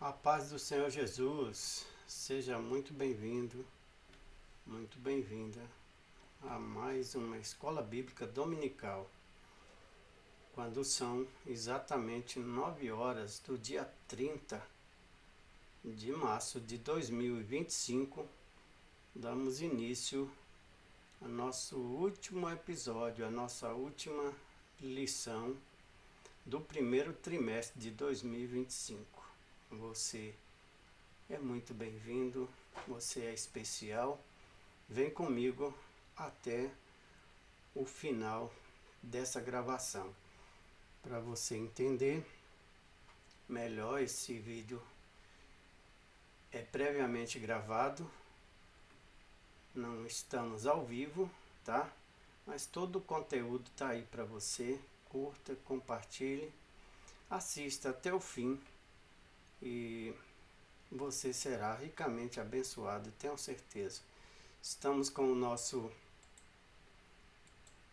A paz do Senhor Jesus, seja muito bem-vindo, muito bem-vinda a mais uma Escola Bíblica Dominical, quando são exatamente 9 horas do dia 30 de março de 2025, damos início ao nosso último episódio, a nossa última lição do primeiro trimestre de 2025. Você é muito bem-vindo, você é especial. Vem comigo até o final dessa gravação. Para você entender melhor, esse vídeo é previamente gravado, não estamos ao vivo, tá? Mas todo o conteúdo está aí para você. Curta, compartilhe, assista até o fim e você será ricamente abençoado, tenho certeza. Estamos com o nosso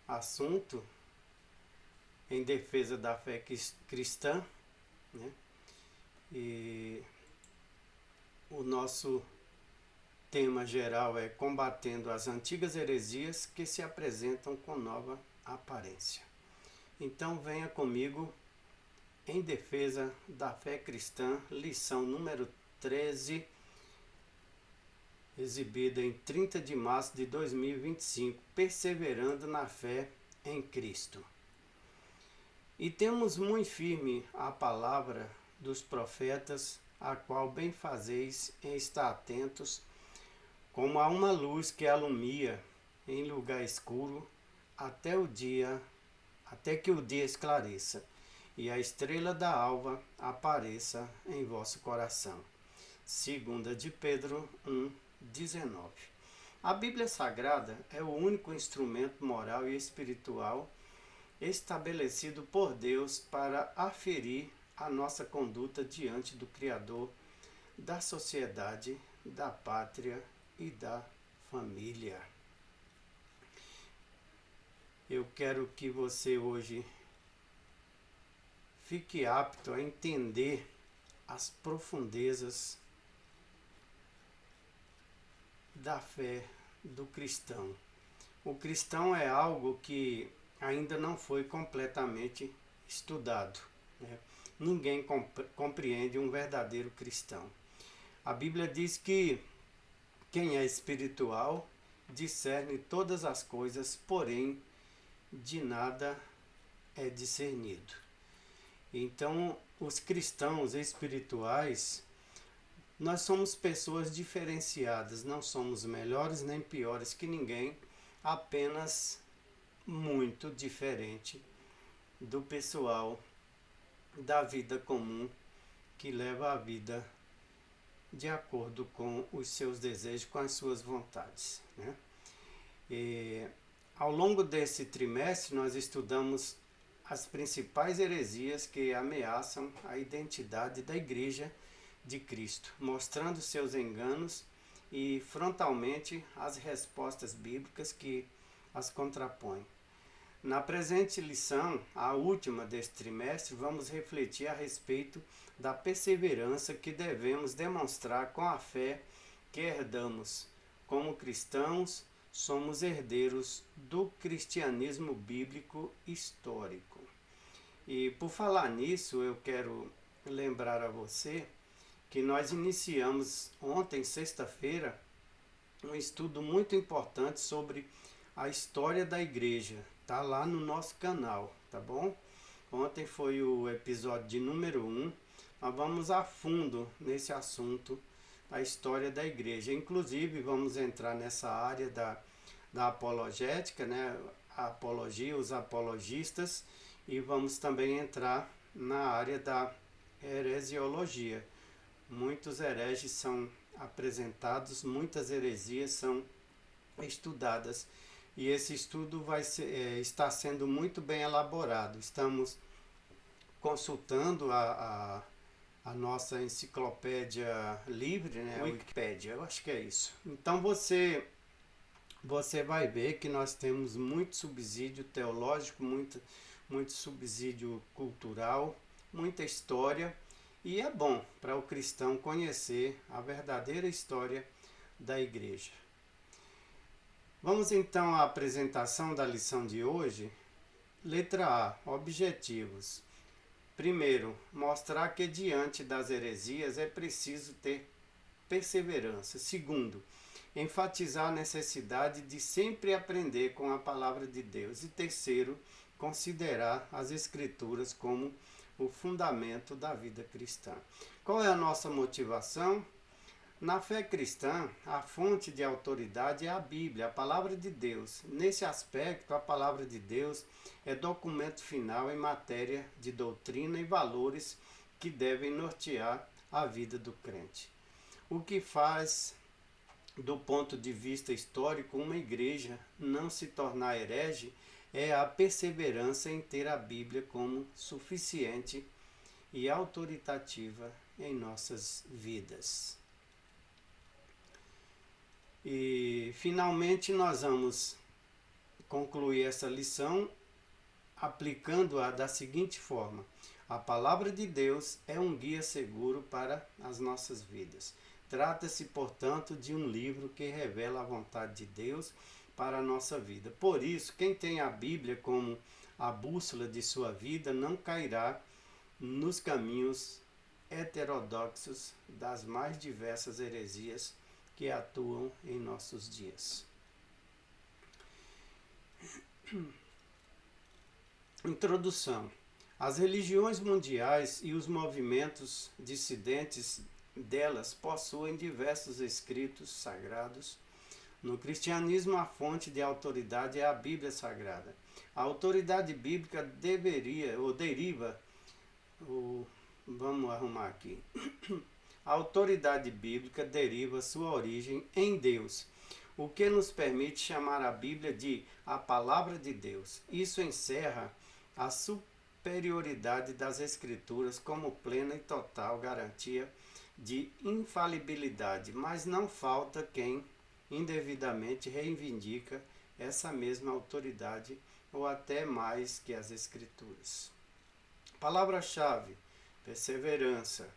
assunto em defesa da fé cristã, né? E o nosso tema geral é combatendo as antigas heresias que se apresentam com nova aparência. Então venha comigo em defesa da fé cristã, lição número 13, exibida em 30 de março de 2025, perseverando na fé em Cristo. E temos muito firme a palavra dos profetas, a qual bem fazeis em estar atentos, como a uma luz que alumia em lugar escuro, até que o dia esclareça, e a estrela da alva apareça em vosso coração. 2 de Pedro 1:19. A Bíblia Sagrada é o único instrumento moral e espiritual estabelecido por Deus para aferir a nossa conduta diante do Criador, da sociedade, da pátria e da família. Eu quero que você hoje fique apto a entender as profundezas da fé do cristão. O cristão é algo que ainda não foi completamente estudado, né? Ninguém compreende um verdadeiro cristão. A Bíblia diz que quem é espiritual discerne todas as coisas, porém de nada é discernido. Então, os cristãos espirituais, nós somos pessoas diferenciadas, não somos melhores nem piores que ninguém, apenas muito diferente do pessoal da vida comum que leva a vida de acordo com os seus desejos, com as suas vontades, né? E, ao longo desse trimestre, nós estudamos as principais heresias que ameaçam a identidade da Igreja de Cristo, mostrando seus enganos e frontalmente as respostas bíblicas que as contrapõem. Na presente lição, a última deste trimestre, vamos refletir a respeito da perseverança que devemos demonstrar com a fé que herdamos. Como cristãos, somos herdeiros do cristianismo bíblico histórico. E por falar nisso, eu quero lembrar a você que nós iniciamos ontem, sexta-feira, um estudo muito importante sobre a história da igreja. Tá lá no nosso canal, tá bom? Ontem foi o episódio de número 1. Nós vamos a fundo nesse assunto, a história da igreja. Inclusive, vamos entrar nessa área da apologética, né? A apologia, os apologistas, e vamos também entrar na área da heresiologia. Muitos hereges são apresentados, muitas heresias são estudadas, e esse estudo está sendo muito bem elaborado. Estamos consultando a nossa enciclopédia livre, né? Wikipédia, eu acho que é isso. Então você vai ver que nós temos muito subsídio teológico, muito subsídio cultural, muita história E é bom para o cristão conhecer a verdadeira história da igreja. Vamos então à apresentação da lição de hoje. Letra A, objetivos. Primeiro, mostrar que diante das heresias é preciso ter perseverança. Segundo, enfatizar a necessidade de sempre aprender com a palavra de Deus. E terceiro, considerar as escrituras como o fundamento da vida cristã. Qual é a nossa motivação? Na fé cristã, a fonte de autoridade é a Bíblia, a palavra de Deus. Nesse aspecto, a palavra de Deus é documento final em matéria de doutrina e valores que devem nortear a vida do crente. O que faz, do ponto de vista histórico, uma igreja não se tornar herege é a perseverança em ter a Bíblia como suficiente e autoritativa em nossas vidas. E finalmente nós vamos concluir essa lição aplicando-a da seguinte forma: a palavra de Deus é um guia seguro para as nossas vidas. Trata-se, portanto, de um livro que revela a vontade de Deus para a nossa vida. Por isso, quem tem a Bíblia como a bússola de sua vida não cairá nos caminhos heterodoxos das mais diversas heresias que atuam em nossos dias. Introdução. As religiões mundiais e os movimentos dissidentes delas possuem diversos escritos sagrados. No cristianismo, a fonte de autoridade é a Bíblia Sagrada. A autoridade bíblica vamos arrumar aqui. A autoridade bíblica deriva sua origem em Deus, o que nos permite chamar a Bíblia de a Palavra de Deus. Isso encerra a superioridade das Escrituras como plena e total garantia de infalibilidade, mas não falta quem indevidamente reivindica essa mesma autoridade ou até mais que as Escrituras. Palavra-chave: perseverança.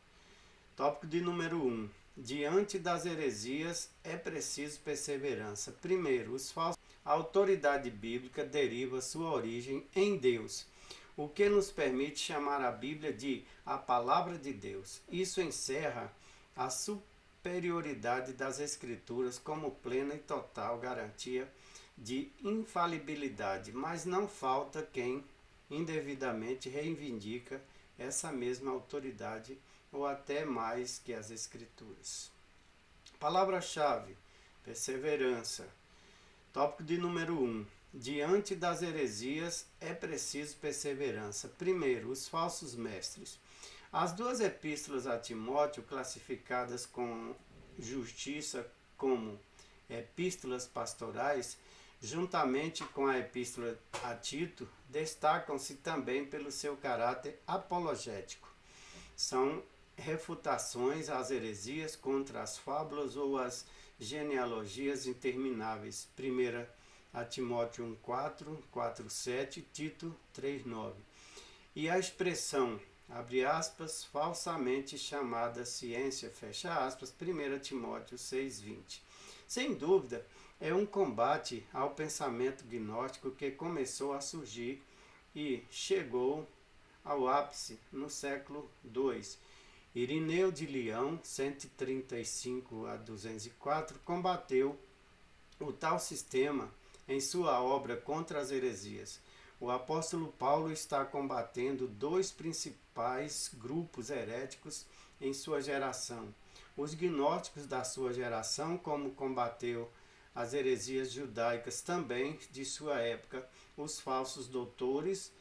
Tópico de número 1. Diante das heresias é preciso perseverança. Primeiro, os falsos. A autoridade bíblica deriva sua origem em Deus, o que nos permite chamar a Bíblia de a Palavra de Deus. Isso encerra a superioridade das Escrituras como plena e total garantia de infalibilidade, mas não falta quem indevidamente reivindica essa mesma autoridade ou até mais que as Escrituras. Palavra-chave: perseverança. Tópico de número 1. Diante das heresias é preciso perseverança. Primeiro, os falsos mestres. As duas epístolas a Timóteo, classificadas com justiça como epístolas pastorais, juntamente com a epístola a Tito, destacam-se também pelo seu caráter apologético. São refutações às heresias contra as fábulas ou as genealogias intermináveis. 1 a Timóteo 1,4, 4,7, Tito 3,9. E a expressão, abre aspas, falsamente chamada ciência, fecha aspas, 1 Timóteo 6,20. Sem dúvida, é um combate ao pensamento gnóstico que começou a surgir e chegou ao ápice no século II. Irineu de Leão, 135 a 204, combateu o tal sistema em sua obra Contra as Heresias. O apóstolo Paulo está combatendo dois principais grupos heréticos em sua geração: os gnósticos da sua geração, como combateu as heresias judaicas também de sua época, os falsos doutores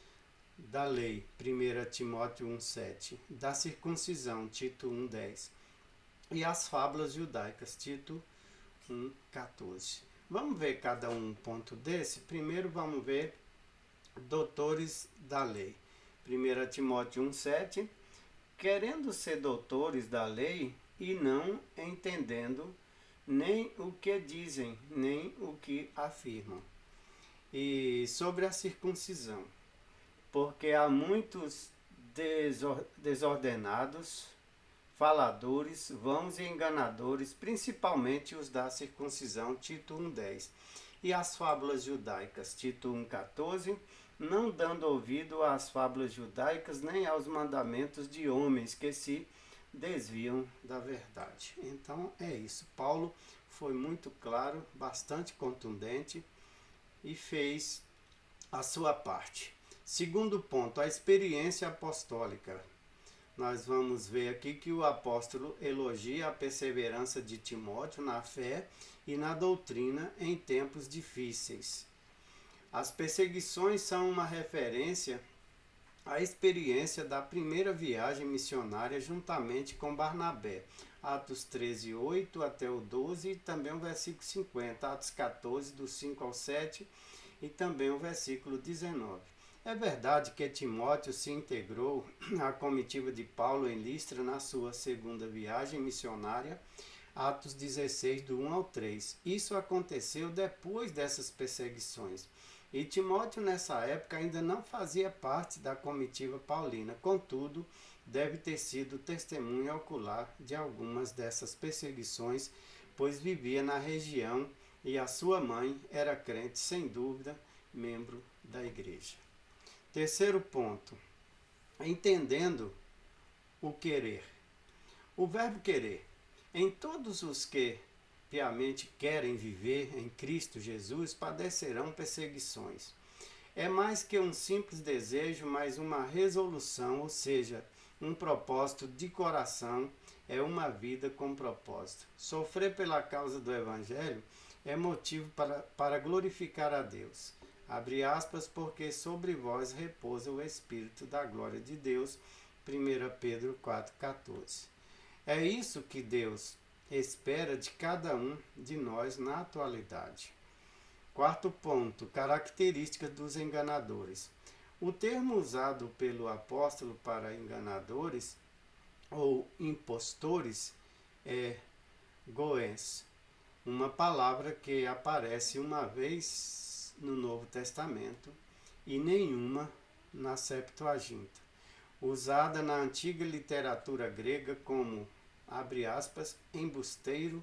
da lei, 1 Timóteo 1,7, da circuncisão, Tito 1,10, e as fábulas judaicas, Tito 1,14. Vamos ver cada um ponto desse? Primeiro vamos ver doutores da lei. 1 Timóteo 1,7, querendo ser doutores da lei e não entendendo nem o que dizem, nem o que afirmam. E sobre a circuncisão, porque há muitos desordenados faladores, vãos e enganadores, principalmente os da circuncisão, Tito 1,10. E as fábulas judaicas, Tito 1,14, não dando ouvido às fábulas judaicas nem aos mandamentos de homens que se desviam da verdade. Então é isso. Paulo foi muito claro, bastante contundente e fez a sua parte. Segundo ponto, a experiência apostólica. Nós vamos ver aqui que o apóstolo elogia a perseverança de Timóteo na fé e na doutrina em tempos difíceis. As perseguições são uma referência à experiência da primeira viagem missionária juntamente com Barnabé. Atos 13, 8 até o 12 e também o versículo 50, Atos 14, do 5 ao 7 e também o versículo 19. É verdade que Timóteo se integrou à comitiva de Paulo em Listra na sua segunda viagem missionária, Atos 16, do 1 ao 3. Isso aconteceu depois dessas perseguições. E Timóteo, nessa época, ainda não fazia parte da comitiva paulina. Contudo, deve ter sido testemunha ocular de algumas dessas perseguições, pois vivia na região e a sua mãe era crente, sem dúvida, membro da igreja. Terceiro ponto, entendendo o querer. O verbo querer. Em todos os que piamente querem viver em Cristo Jesus padecerão perseguições. É mais que um simples desejo, mas uma resolução, ou seja, um propósito de coração, é uma vida com propósito. Sofrer pela causa do Evangelho é motivo para glorificar a Deus. Abre aspas, porque sobre vós repousa o Espírito da glória de Deus. 1 Pedro 4,14. É isso que Deus espera de cada um de nós na atualidade. Quarto ponto, características dos enganadores. O termo usado pelo apóstolo para enganadores ou impostores é goés, uma palavra que aparece uma vez no Novo Testamento e nenhuma na Septuaginta, usada na antiga literatura grega como, abre aspas, embusteiro,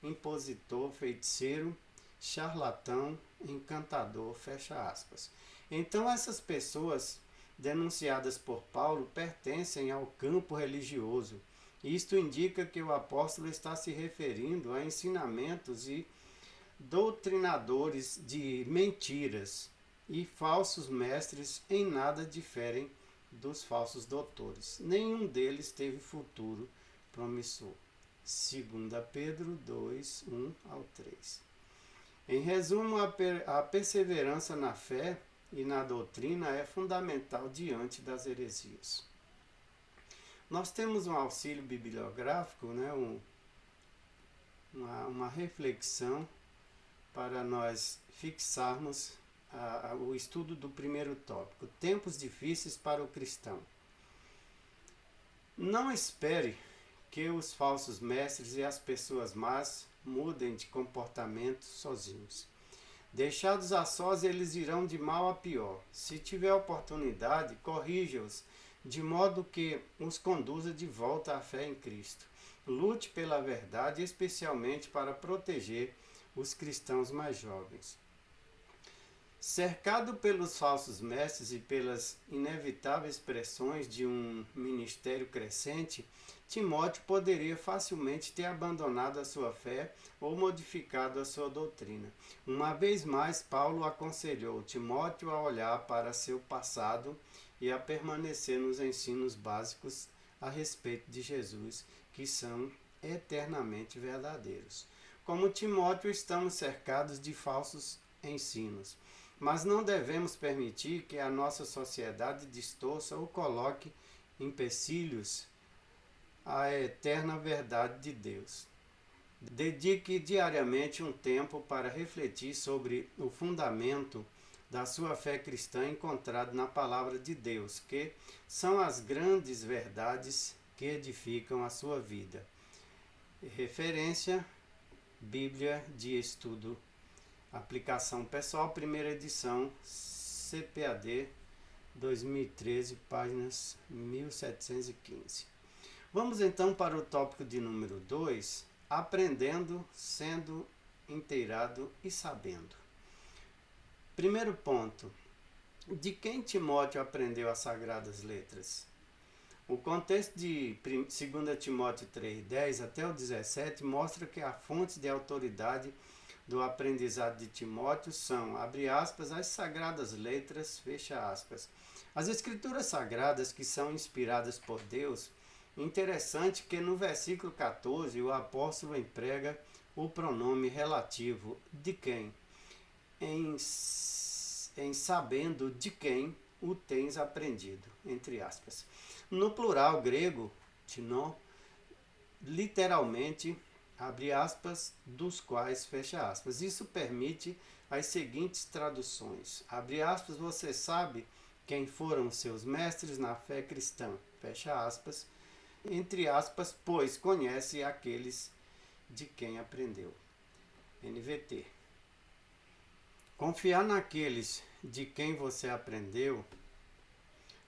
impositor, feiticeiro, charlatão, encantador, fecha aspas. Então essas pessoas denunciadas por Paulo pertencem ao campo religioso. Isto indica que o apóstolo está se referindo a ensinamentos e doutrinadores de mentiras, e falsos mestres em nada diferem dos falsos doutores. Nenhum deles teve futuro promissor. 2 Pedro 2, 1 ao 3. Em resumo, a perseverança na fé e na doutrina é fundamental diante das heresias. Nós temos um auxílio bibliográfico, né, uma reflexão para nós fixarmos o estudo do primeiro tópico, tempos difíceis para o cristão. Não espere que os falsos mestres e as pessoas más mudem de comportamento sozinhos. Deixados a sós, eles irão de mal a pior. Se tiver oportunidade, corrija-os, de modo que os conduza de volta à fé em Cristo. Lute pela verdade, especialmente para proteger os cristãos mais jovens. Cercado pelos falsos mestres e pelas inevitáveis pressões de um ministério crescente, Timóteo poderia facilmente ter abandonado a sua fé ou modificado a sua doutrina. Uma vez mais, Paulo aconselhou Timóteo a olhar para seu passado e a permanecer nos ensinos básicos a respeito de Jesus, que são eternamente verdadeiros. Como Timóteo, estamos cercados de falsos ensinos, mas não devemos permitir que a nossa sociedade distorça ou coloque empecilhos à eterna verdade de Deus. Dedique diariamente um tempo para refletir sobre o fundamento da sua fé cristã encontrado na palavra de Deus, que são as grandes verdades que edificam a sua vida. Referência: Bíblia de Estudo, aplicação pessoal, primeira edição, CPAD 2013, páginas 1715. Vamos então para o tópico de número 2, aprendendo, sendo inteirado e sabendo. Primeiro ponto, de quem Timóteo aprendeu as sagradas letras? O contexto de 2 Timóteo 3,10 até o 17 mostra que a fonte de autoridade do aprendizado de Timóteo são, abre aspas, as sagradas letras, fecha aspas. As escrituras sagradas que são inspiradas por Deus, interessante que no versículo 14 o apóstolo emprega o pronome relativo de quem, em sabendo de quem o tens aprendido, entre aspas. No plural grego, tinon, literalmente, abre aspas, dos quais, fecha aspas. Isso permite as seguintes traduções. Abre aspas, você sabe quem foram seus mestres na fé cristã, fecha aspas. Entre aspas, pois conhece aqueles de quem aprendeu. NVT. Confiar naqueles de quem você aprendeu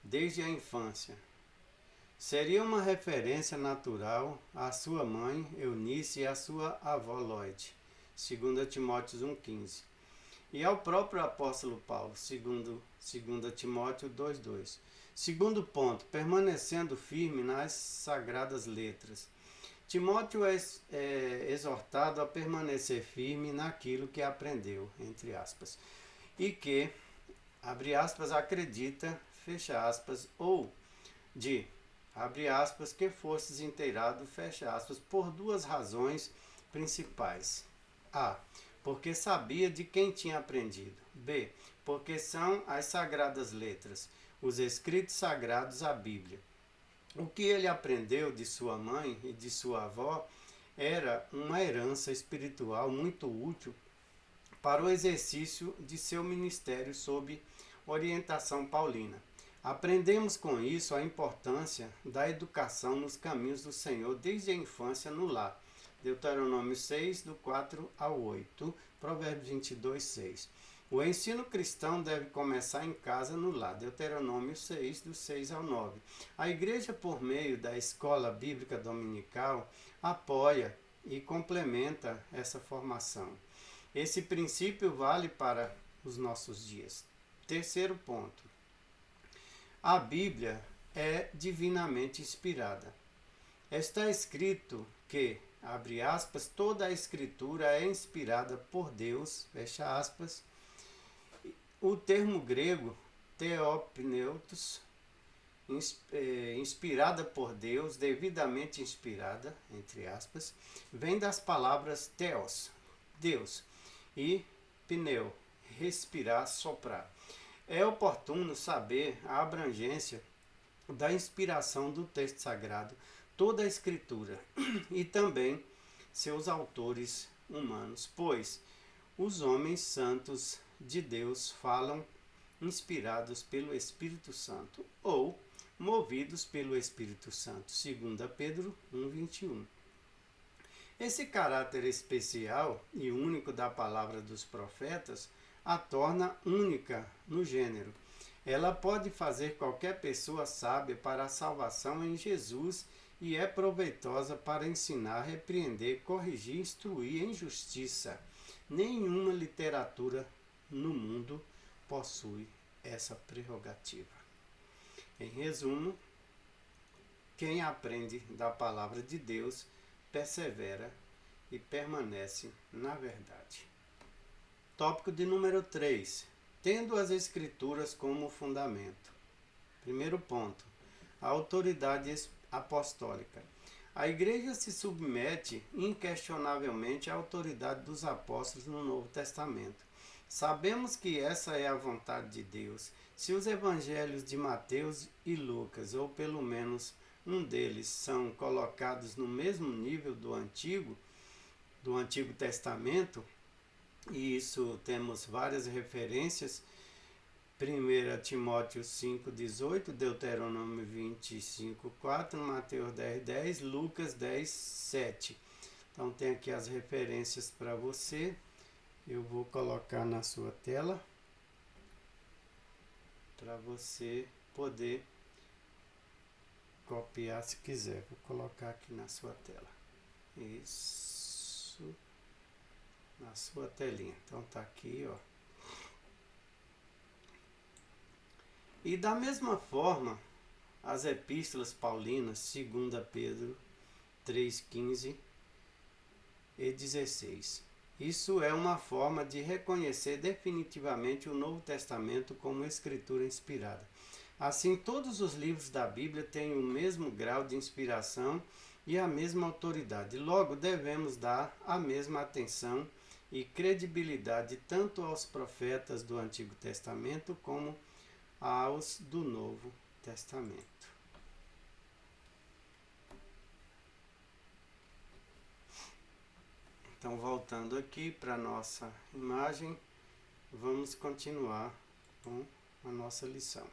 desde a infância seria uma referência natural à sua mãe Eunice e à sua avó Lloyd, 2 Timóteo 1,15, e ao próprio apóstolo Paulo, 2 Timóteo 2,2. Segundo ponto, permanecendo firme nas sagradas letras. Timóteo é exortado a permanecer firme naquilo que aprendeu, entre aspas, e que, abre aspas, acredita, fecha aspas, ou de, abre aspas, que fostes inteirado, fecha aspas, por duas razões principais. A, porque sabia de quem tinha aprendido. B, porque são as sagradas letras, os escritos sagrados, a Bíblia. O que ele aprendeu de sua mãe e de sua avó era uma herança espiritual muito útil para o exercício de seu ministério sob orientação paulina. Aprendemos com isso a importância da educação nos caminhos do Senhor desde a infância no lar. Deuteronômio 6, do 4 ao 8, Provérbios 22, 6. O ensino cristão deve começar em casa no lar. Deuteronômio 6, do 6 ao 9. A igreja, por meio da escola bíblica dominical, apoia e complementa essa formação. Esse princípio vale para os nossos dias. Terceiro ponto. A Bíblia é divinamente inspirada. Está escrito que, abre aspas, toda a escritura é inspirada por Deus, fecha aspas. O termo grego, theopneutos, inspirada por Deus, devidamente inspirada, entre aspas, vem das palavras theos, Deus, e pneu, respirar, soprar. É oportuno saber a abrangência da inspiração do texto sagrado, toda a escritura, e também seus autores humanos, pois os homens santos de Deus falam inspirados pelo Espírito Santo ou movidos pelo Espírito Santo, 2 Pedro 1,21. Esse caráter especial e único da palavra dos profetas a torna única no gênero. Ela pode fazer qualquer pessoa sábia para a salvação em Jesus e é proveitosa para ensinar, repreender, corrigir, instruir em justiça. Nenhuma literatura no mundo possui essa prerrogativa. Em resumo, quem aprende da palavra de Deus persevera e permanece na verdade. Tópico de número 3. Tendo as Escrituras como fundamento. Primeiro ponto. A autoridade apostólica. A Igreja se submete inquestionavelmente à autoridade dos apóstolos no Novo Testamento. Sabemos que essa é a vontade de Deus. Se os evangelhos de Mateus e Lucas, ou pelo menos um deles, são colocados no mesmo nível do Antigo Testamento, e isso temos várias referências, 1 Timóteo 5,18, Deuteronômio 25,4, Mateus 10,10, Lucas 10,7. Então tem aqui as referências para você. Eu vou colocar na sua tela para você poder copiar se quiser. Vou colocar aqui na sua tela. Isso. Na sua telinha. Então tá aqui, ó. E da mesma forma, as epístolas paulinas, 2 Pedro 3:15 e 16. Isso é uma forma de reconhecer definitivamente o Novo Testamento como escritura inspirada. Assim, todos os livros da Bíblia têm o mesmo grau de inspiração e a mesma autoridade. Logo, devemos dar a mesma atenção e credibilidade tanto aos profetas do Antigo Testamento como aos do Novo Testamento. Então, voltando aqui para a nossa imagem, vamos continuar com a nossa lição.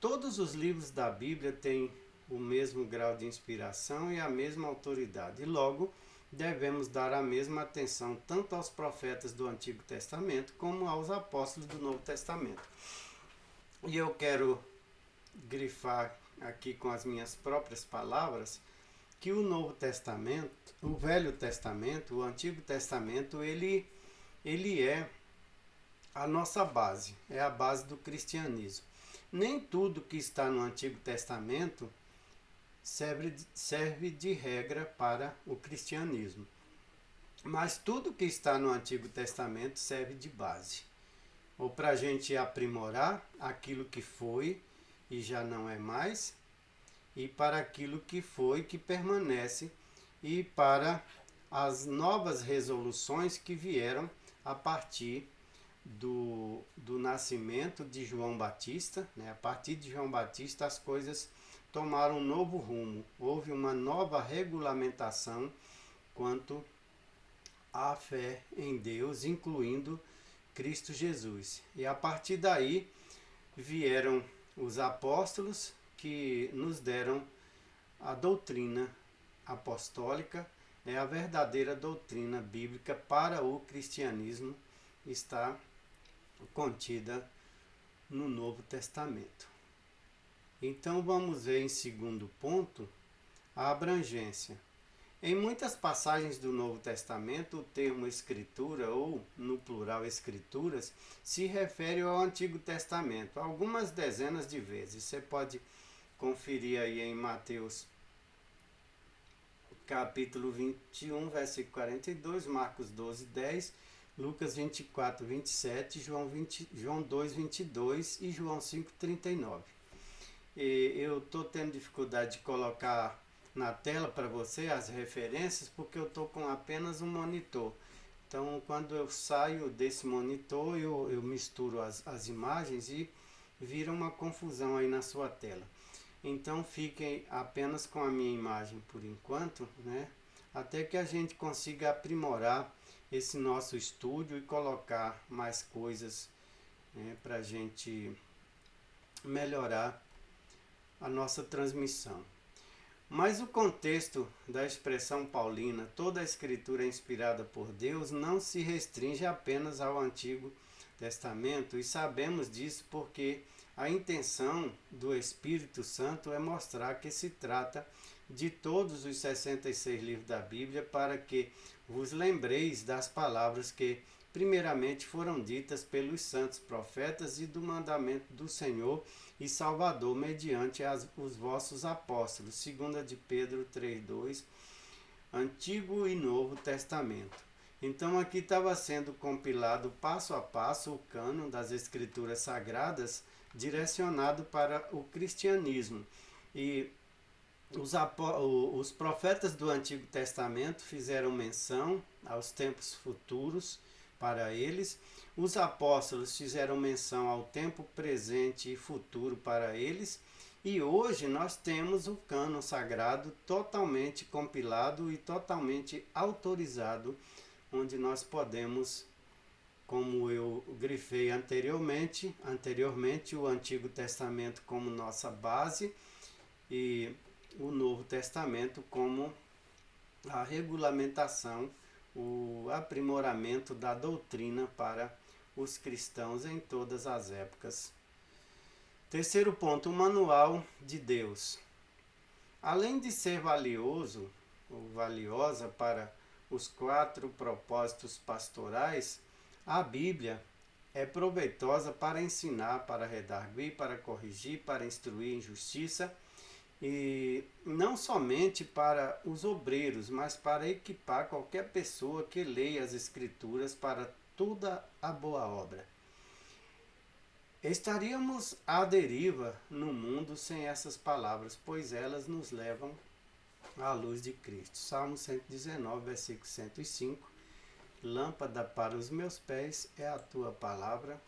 Todos os livros da Bíblia têm o mesmo grau de inspiração e a mesma autoridade. E logo, devemos dar a mesma atenção tanto aos profetas do Antigo Testamento como aos apóstolos do Novo Testamento. E eu quero grifar aqui com as minhas próprias palavras que o Novo Testamento, o Velho Testamento, o Antigo Testamento, ele é a nossa base, é a base do cristianismo. Nem tudo que está no Antigo Testamento serve de regra para o cristianismo, mas tudo que está no Antigo Testamento serve de base, ou para a gente aprimorar aquilo que foi e já não é mais, e para aquilo que foi, que permanece, e para as novas resoluções que vieram a partir do nascimento de João Batista, né? A partir de João Batista as coisas tomaram um novo rumo, houve uma nova regulamentação quanto à fé em Deus, incluindo Cristo Jesus. E a partir daí vieram os apóstolos que nos deram a doutrina apostólica, a verdadeira doutrina bíblica para o cristianismo está contida no Novo Testamento. Então vamos ver em segundo ponto a abrangência. Em muitas passagens do Novo Testamento, o termo escritura, ou no plural escrituras, se refere ao Antigo Testamento, algumas dezenas de vezes. Você pode conferir aí em Mateus capítulo 21, versículo 42, Marcos 12, 10, Lucas 24, 27, João 2, 22 e João 5, 39. Eu estou tendo dificuldade de colocar na tela para você as referências porque eu estou com apenas um monitor. Então, quando eu saio desse monitor, eu misturo as imagens e vira uma confusão aí na sua tela. Então, fiquem apenas com a minha imagem por enquanto, né? Até que a gente consiga aprimorar esse nosso estúdio e colocar mais coisas, né, para a gente melhorar a nossa transmissão. Mas o contexto da expressão paulina, toda a escritura é inspirada por Deus, não se restringe apenas ao Antigo Testamento, e sabemos disso porque a intenção do Espírito Santo é mostrar que se trata de todos os 66 livros da Bíblia, para que vos lembreis das palavras que primeiramente foram ditas pelos santos profetas e do mandamento do Senhor e Salvador mediante os vossos apóstolos. 2 de Pedro 3:2, Antigo e Novo Testamento. Então aqui estava sendo compilado passo a passo o cânon das Escrituras Sagradas, direcionado para o cristianismo. E os profetas do Antigo Testamento fizeram menção aos tempos futuros para eles. Os apóstolos fizeram menção ao tempo presente e futuro para eles. E hoje nós temos o cânon sagrado totalmente compilado e totalmente autorizado, onde nós podemos, como eu grifei anteriormente, o Antigo Testamento como nossa base e o Novo Testamento como a regulamentação, o aprimoramento da doutrina para os cristãos em todas as épocas. Terceiro ponto, o manual de Deus. Além de ser valioso ou valiosa para os 4 propósitos pastorais, a Bíblia é proveitosa para ensinar, para redarguir, para corrigir, para instruir em justiça, e não somente para os obreiros, mas para equipar qualquer pessoa que leia as Escrituras para toda a boa obra. Estaríamos à deriva no mundo sem essas palavras, pois elas nos levam à luz de Cristo. Salmo 119, versículo 105. Lâmpada para os meus pés é a tua palavra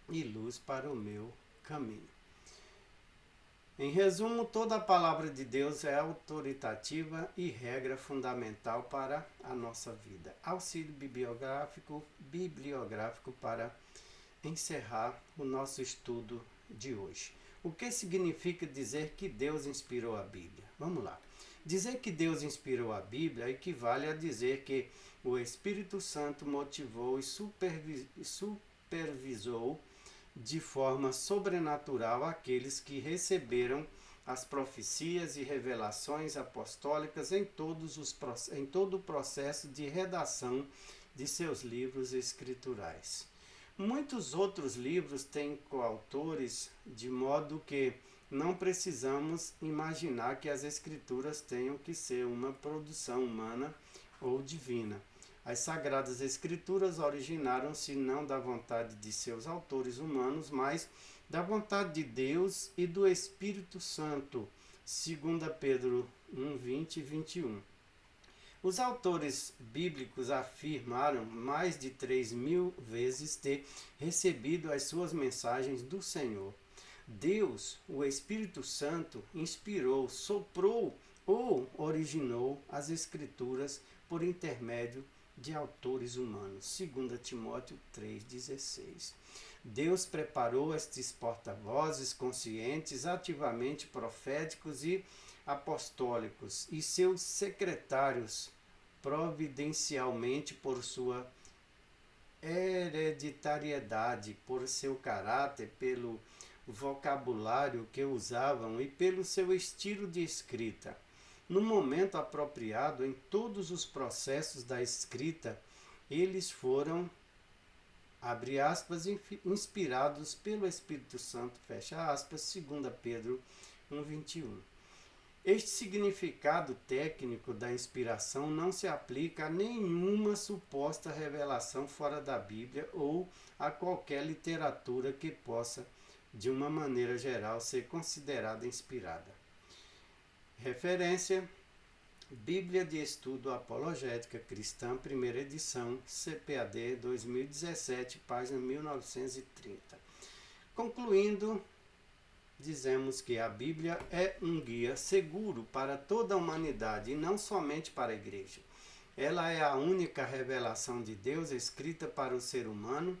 e luz para o meu caminho. Em resumo, toda a palavra de Deus é autoritativa e regra fundamental para a nossa vida. Auxílio bibliográfico para encerrar o nosso estudo de hoje. O que significa dizer que Deus inspirou a Bíblia? Vamos lá. Dizer que Deus inspirou a Bíblia equivale a dizer que o Espírito Santo motivou e supervisou de forma sobrenatural aqueles que receberam as profecias e revelações apostólicas em todo o processo de redação de seus livros escriturais. Muitos outros livros têm coautores, de modo que não precisamos imaginar que as escrituras tenham que ser uma produção humana ou divina. As Sagradas Escrituras originaram-se não da vontade de seus autores humanos, mas da vontade de Deus e do Espírito Santo, 2 Pedro 1, 20 e 21. Os autores bíblicos afirmaram mais de 3.000 vezes ter recebido as suas mensagens do Senhor. Deus, o Espírito Santo, inspirou, soprou ou originou as Escrituras por intermédio de autores humanos, 2 Timóteo 3,16. Deus preparou estes porta-vozes conscientes, ativamente proféticos e apostólicos, e seus secretários providencialmente por sua hereditariedade, por seu caráter, pelo vocabulário que usavam e pelo seu estilo de escrita. No momento apropriado, em todos os processos da escrita, eles foram, abre aspas, inspirados pelo Espírito Santo, fecha aspas, 2 Pedro 1,21. Este significado técnico da inspiração não se aplica a nenhuma suposta revelação fora da Bíblia ou a qualquer literatura que possa, de uma maneira geral, ser considerada inspirada. Referência: Bíblia de Estudo Apologética Cristã, primeira edição, CPAD 2017, página 1930. Concluindo, dizemos que a Bíblia é um guia seguro para toda a humanidade e não somente para a igreja. Ela é a única revelação de Deus escrita para o ser humano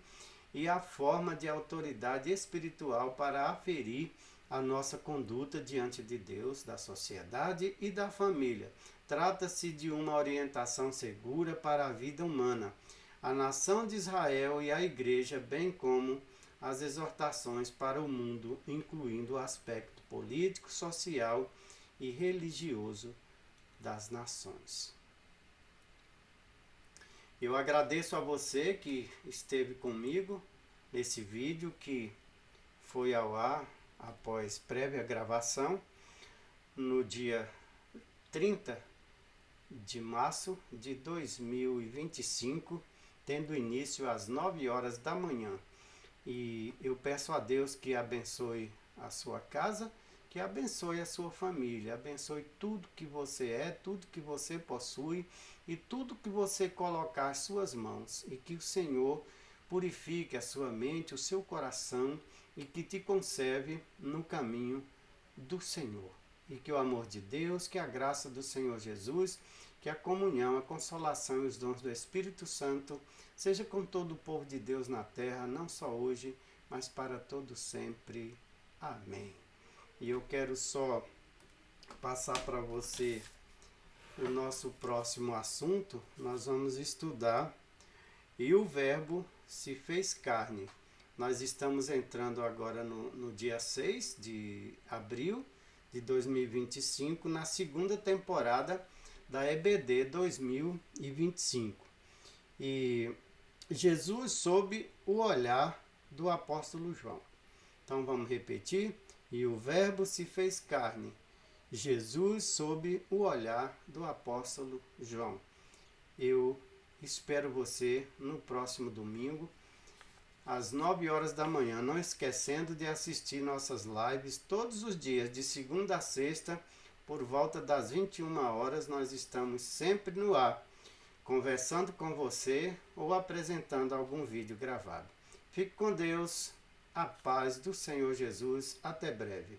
e a forma de autoridade espiritual para aferir a nossa conduta diante de Deus, da sociedade e da família. Trata-se de uma orientação segura para a vida humana, a nação de Israel e a igreja, bem como as exortações para o mundo, incluindo o aspecto político, social e religioso das nações. Eu agradeço a você que esteve comigo nesse vídeo que foi ao ar após prévia gravação no dia 30 de março de 2025, tendo início às 9 horas da manhã. E eu peço a Deus que abençoe a sua casa, que abençoe a sua família, abençoe tudo que você é, tudo que você possui e tudo que você colocar às suas mãos, e que o Senhor purifique a sua mente, o seu coração, e que te conserve no caminho do Senhor. E que o amor de Deus, que a graça do Senhor Jesus, que a comunhão, a consolação e os dons do Espírito Santo seja com todo o povo de Deus na terra, não só hoje, mas para todo sempre. Amém. E eu quero só passar para você o nosso próximo assunto. Nós vamos estudar "E o Verbo se fez carne". Nós estamos entrando agora no dia 6 de abril de 2025, na segunda temporada da EBD 2025. E Jesus sob o olhar do apóstolo João. Então vamos repetir. E o Verbo se fez carne. Jesus sob o olhar do apóstolo João. Eu espero você no próximo domingo, às 9 horas da manhã. Não esquecendo de assistir nossas lives todos os dias, de segunda a sexta, por volta das 21 horas. Nós estamos sempre no ar, conversando com você ou apresentando algum vídeo gravado. Fique com Deus, a paz do Senhor Jesus. Até breve.